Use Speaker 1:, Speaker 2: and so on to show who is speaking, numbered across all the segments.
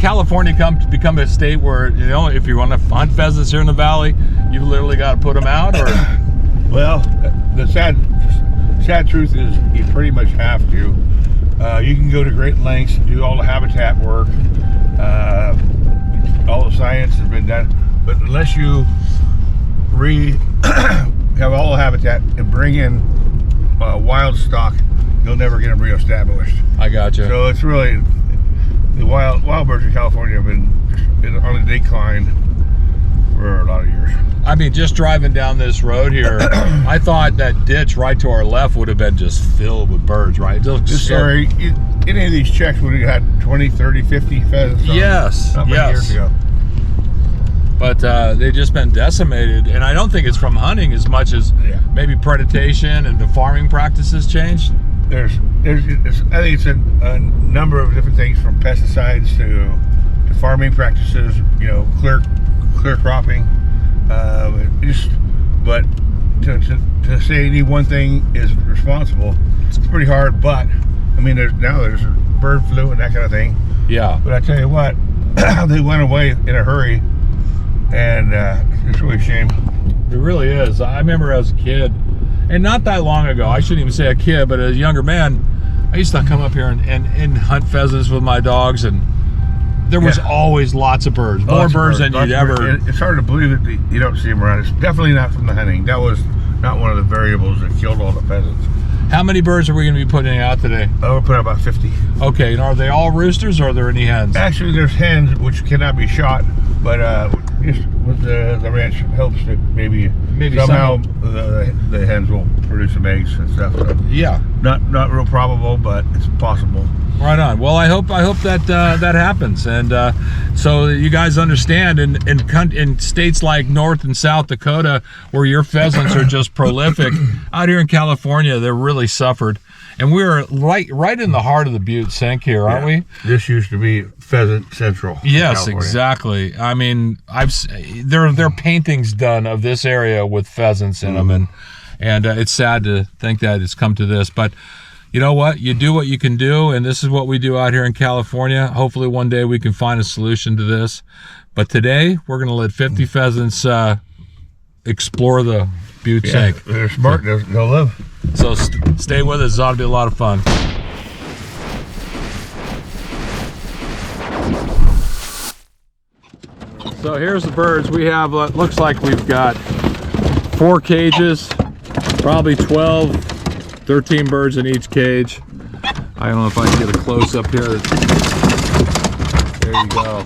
Speaker 1: California become a state where, you know, if you want to hunt pheasants here in the valley, you literally got to put them out? Or
Speaker 2: well, the sad truth is you pretty much have to. You can go to great lengths, do all the habitat work, all the science has been done, but unless you have all the habitat and bring in wild stock, you'll never get them reestablished.
Speaker 1: I gotcha.
Speaker 2: So it's really, the wild birds in California have been on a decline for a lot of years.
Speaker 1: I mean, just driving down this road here, I thought that ditch right to our left would have been just filled with birds, right?
Speaker 2: This area, any of these checks would have had 20, 30, 50 pheasants on,
Speaker 1: yes,
Speaker 2: not many years ago.
Speaker 1: But they've just been decimated, and I don't think it's from hunting as much as maybe predation and the farming practices changed.
Speaker 2: I think it's a number of different things, from pesticides to farming practices, you know, clear cropping. But to say any one thing is responsible, it's pretty hard. But I mean, there's bird flu and that kind of thing.
Speaker 1: Yeah.
Speaker 2: But I tell you what, they went away in a hurry, and it's really a shame.
Speaker 1: It really is. I remember as a kid, and not that long ago, I shouldn't even say a kid, but as a younger man, I used to come up here and hunt pheasants with my dogs, and there was always lots of birds, more birds than you'd ever.
Speaker 2: It's hard to believe that you don't see them around. It's definitely not from the hunting. That was not one of the variables that killed all the pheasants.
Speaker 1: How many birds are we going to be putting out today?
Speaker 2: We'll put out about 50.
Speaker 1: Okay, and are they all roosters, or are there any hens?
Speaker 2: Actually, there's hens which cannot be shot, but just with the ranch helps that maybe somehow the hens will produce some eggs and stuff. So
Speaker 1: yeah,
Speaker 2: not real probable, but it's possible.
Speaker 1: Right on. Well, I hope that that happens, and so you guys understand. In states like North and South Dakota, where your pheasants are just prolific, out here in California, they're really suffered. And we're right in the heart of the Butte Sink here, aren't we? This
Speaker 2: used to be Pheasant Central.
Speaker 1: Yes,
Speaker 2: California.
Speaker 1: Exactly. I mean, there are paintings done of this area with pheasants in them, and it's sad to think that it's come to this, but. You know what? You do what you can do, and this is what we do out here in California. Hopefully one day we can find a solution to this. But today, we're going to let 50 pheasants explore the Butte Sink.
Speaker 2: They're smart. They'll live.
Speaker 1: So stay with us. It's ought to be a lot of fun. So here's the birds. We have, looks like we've got 4 cages, probably 12, 13 birds in each cage. I don't know if I can get a close up here. There you go.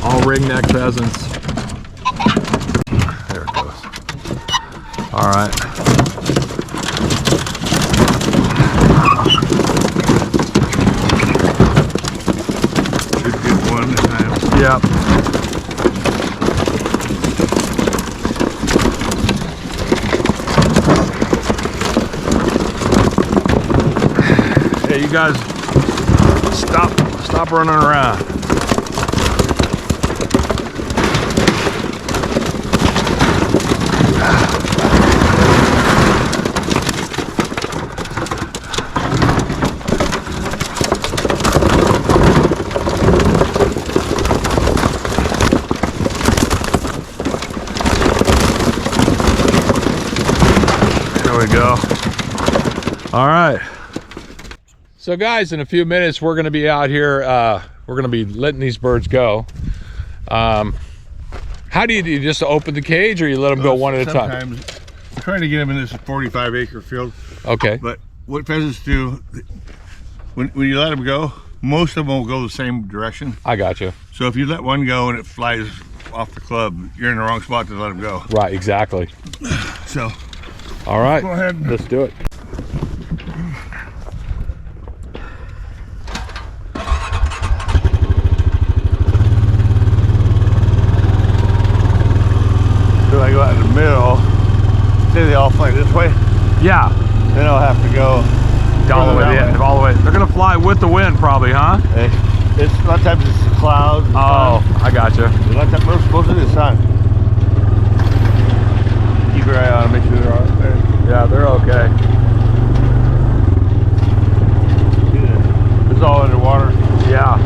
Speaker 1: All ringneck pheasants. There it goes. All right.
Speaker 2: Should get one at a time.
Speaker 1: Yep. You guys stop running around. There we go. All right. So guys, in a few minutes, we're going to be out here, we're going to be letting these birds go. How do you just open the cage, or you let them go one at a time?
Speaker 2: Sometimes I'm trying to get them in this 45-acre field.
Speaker 1: Okay.
Speaker 2: But what pheasants do, when you let them go, most of them will go the same direction.
Speaker 1: I got you.
Speaker 2: So if you let one go and it flies off the club, you're in the wrong spot to let them go.
Speaker 1: Right, exactly.
Speaker 2: So,
Speaker 1: all right,
Speaker 2: go ahead.
Speaker 1: Let's do it.
Speaker 2: I go out in the middle, say they all fly this way,
Speaker 1: yeah,
Speaker 2: then I'll have to go
Speaker 1: all the way, all the way. They're gonna fly with the wind, probably, huh?
Speaker 2: It's a lot of times it's the clouds.
Speaker 1: Oh, I got you.
Speaker 2: A lot of times we're supposed to the sun. Keep your eye on them, make sure they're all there.
Speaker 1: Yeah, they're okay.
Speaker 2: It's all underwater.
Speaker 1: Yeah.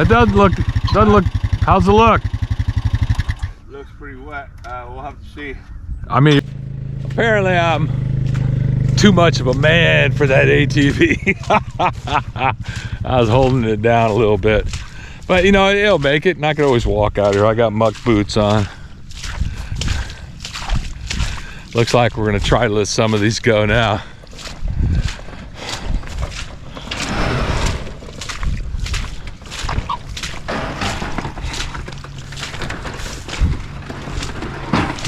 Speaker 1: It doesn't look, how's it look?
Speaker 2: Looks pretty wet. We'll have to see.
Speaker 1: I mean, apparently I'm too much of a man for that ATV. I was holding it down a little bit. But you know, it'll make it, and I can always walk out here. I got muck boots on. Looks like we're gonna try to let some of these go now.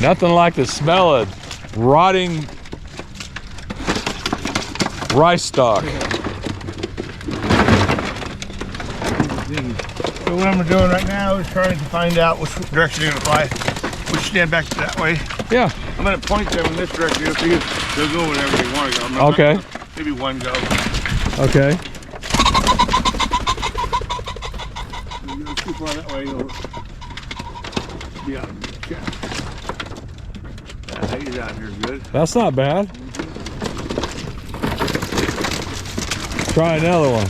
Speaker 1: Nothing like the smell of rotting rice stalk.
Speaker 2: So what I'm doing right now is trying to find out which direction they're gonna fly. Would you stand back that way?
Speaker 1: Yeah.
Speaker 2: I'm gonna point them in this direction. You'll see if they'll go wherever they want to go.
Speaker 1: Okay.
Speaker 2: Maybe one go.
Speaker 1: Okay.
Speaker 2: If you go too far that way, you'll be out of the chest. Yeah, he's out here good.
Speaker 1: That's not bad. Try another one.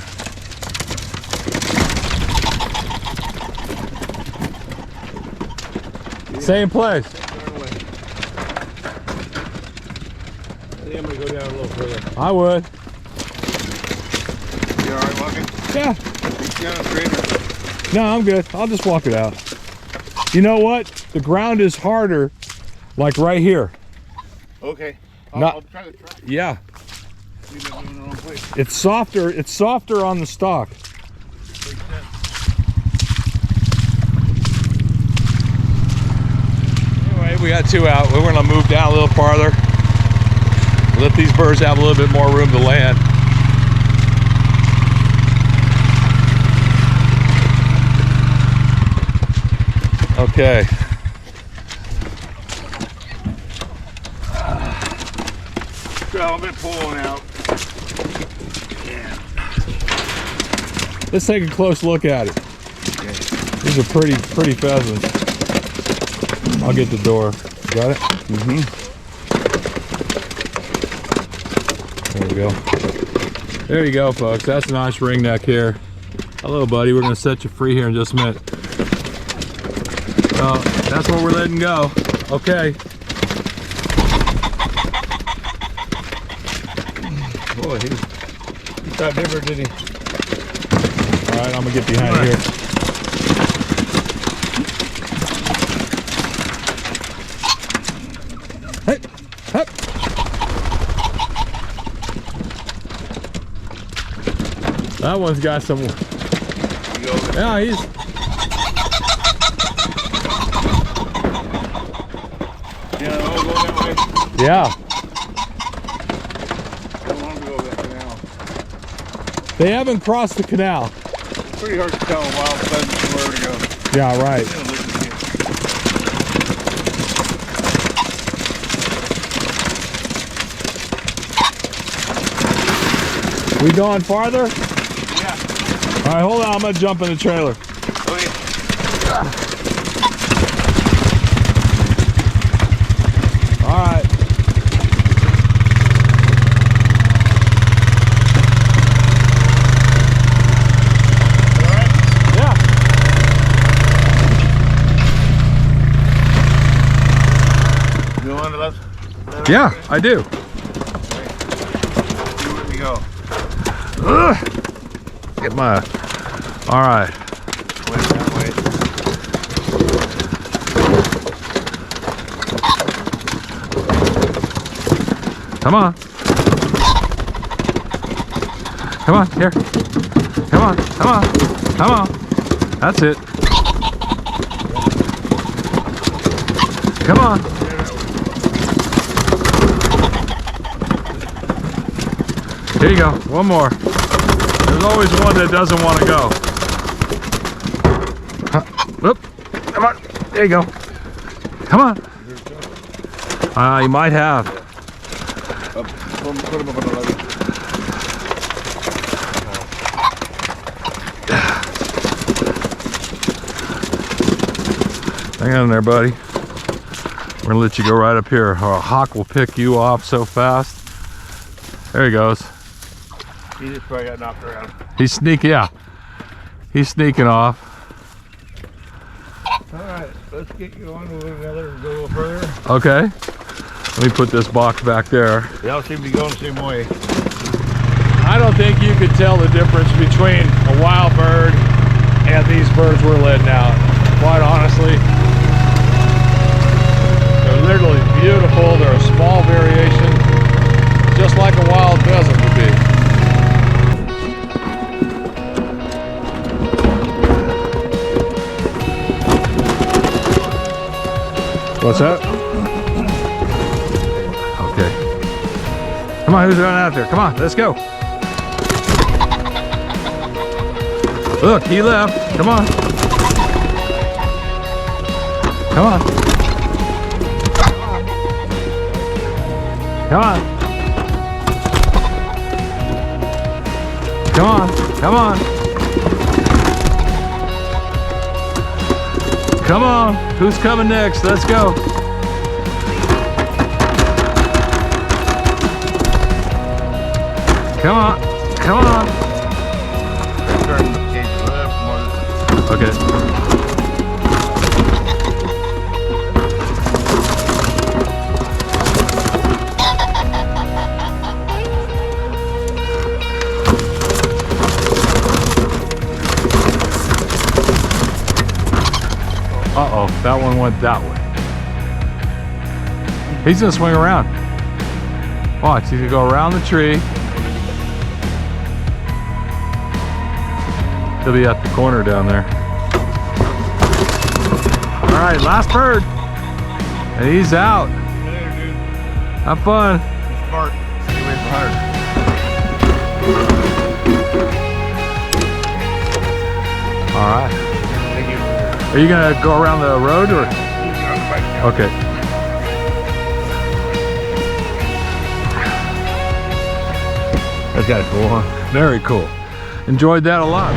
Speaker 1: Same place.
Speaker 2: I think I'm gonna go down a little further.
Speaker 1: I would.
Speaker 2: You alright walking?
Speaker 1: Yeah.
Speaker 2: You down straight?
Speaker 1: No, I'm good. I'll just walk it out. You know what? The ground is harder, like right here.
Speaker 2: Okay.
Speaker 1: Not-
Speaker 2: I'll try the track.
Speaker 1: Yeah.
Speaker 2: Maybe I'm in the wrong place.
Speaker 1: It's softer. It's softer on the stalk.
Speaker 2: Makes sense.
Speaker 1: Anyway, we got two out. We're going to move down a little farther. Let these birds have a little bit more room to land. Okay.
Speaker 2: So I've been pulling out. Yeah.
Speaker 1: Let's take a close look at it.
Speaker 2: Okay.
Speaker 1: These are pretty pheasants. I'll get the door. Got it?
Speaker 2: Mm-hmm.
Speaker 1: There we go. There you go, folks. That's a nice ring neck here. Hello, buddy. We're going to set you free here in just a minute. So that's what we're letting go. Okay.
Speaker 2: Boy, he thought different, did he?
Speaker 1: All right, I'm going to get behind here. Hey, hey. That one's got some. Yeah, he's.
Speaker 2: Yeah, I'll go that way.
Speaker 1: Yeah.
Speaker 2: I don't want to go that canal.
Speaker 1: They haven't crossed the canal.
Speaker 2: It's pretty hard to tell a wild pheasant from where to go.
Speaker 1: Yeah, right.
Speaker 2: Yeah, look at
Speaker 1: We going farther?
Speaker 2: it. Yeah.
Speaker 1: All right, hold on. I'm gonna jump in the trailer.
Speaker 2: Okay.
Speaker 1: All right.
Speaker 2: Alright?
Speaker 1: Yeah.
Speaker 2: You want to let
Speaker 1: Yeah, I do.
Speaker 2: Where we go?
Speaker 1: Ugh. Get my. All right.
Speaker 2: Way that way.
Speaker 1: Come on. Come on, here. Come on, come on, come on. That's it. Come on. Here you go, one more. There's always one that doesn't want to go. Whoop. Come on, there you go. Come on. You might have.
Speaker 2: Put him up on the levee.
Speaker 1: Hang on there, buddy. We're gonna let you go right up here, or a hawk will pick you off so fast. There he goes.
Speaker 2: He just probably got knocked around.
Speaker 1: He's sneaky, yeah. He's sneaking off.
Speaker 2: All right, let's get you on with another and go a little further.
Speaker 1: Okay. Let me put this box back there.
Speaker 2: They all seem to be going the same way.
Speaker 1: I don't think you could tell the difference between a wild bird and these birds we're letting out. Quite honestly, they're literally beautiful. They're a small variation, just like a wild pheasant would be. What's that? Okay. Come on, who's going out there? Come on, let's go. Look, he left. Come on. Come on. Come on. Come on. Come on. Come on. Who's coming next? Let's go. Come on. Come on. Okay. Uh-oh, that one went that way. He's gonna swing around. Watch, he's gonna go around the tree. He'll be at the corner down there. All right, last bird. And he's out.
Speaker 2: Later, dude.
Speaker 1: Have fun.
Speaker 2: Be smart. Stay away from hunters.
Speaker 1: All right.
Speaker 2: Thank you.
Speaker 1: Are you gonna go around the road or? Okay.
Speaker 2: That's kind of cool, huh?
Speaker 1: Very cool. Enjoyed that a lot.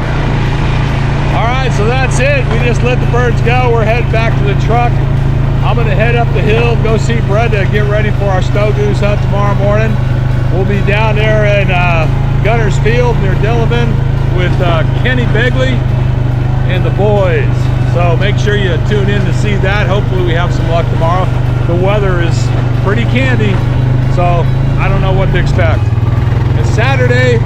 Speaker 1: All right, so that's it. We just let the birds go. We're heading back to the truck. I'm gonna head up the hill, go see Brenda, get ready for our snow goose hunt tomorrow morning. We'll be down there in Gunner's Field near Delavan with Kenny Begley and the boys. So make sure you tune in to see that. Hopefully we have some luck tomorrow. The weather is pretty candy, so I don't know what to expect. And Saturday,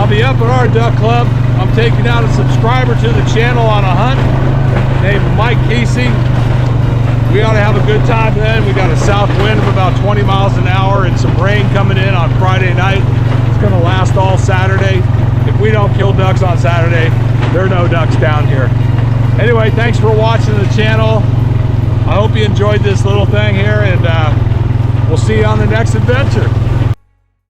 Speaker 1: I'll be up at our duck club. I'm taking out a subscriber to the channel on a hunt named Mike Casey. We ought to have a good time then. We got a south wind of about 20 miles an hour and some rain coming in on Friday night. It's gonna last all Saturday. If we don't kill ducks on Saturday, there are no ducks down here. Anyway, thanks for watching the channel. I hope you enjoyed this little thing here, and we'll see you on the next adventure.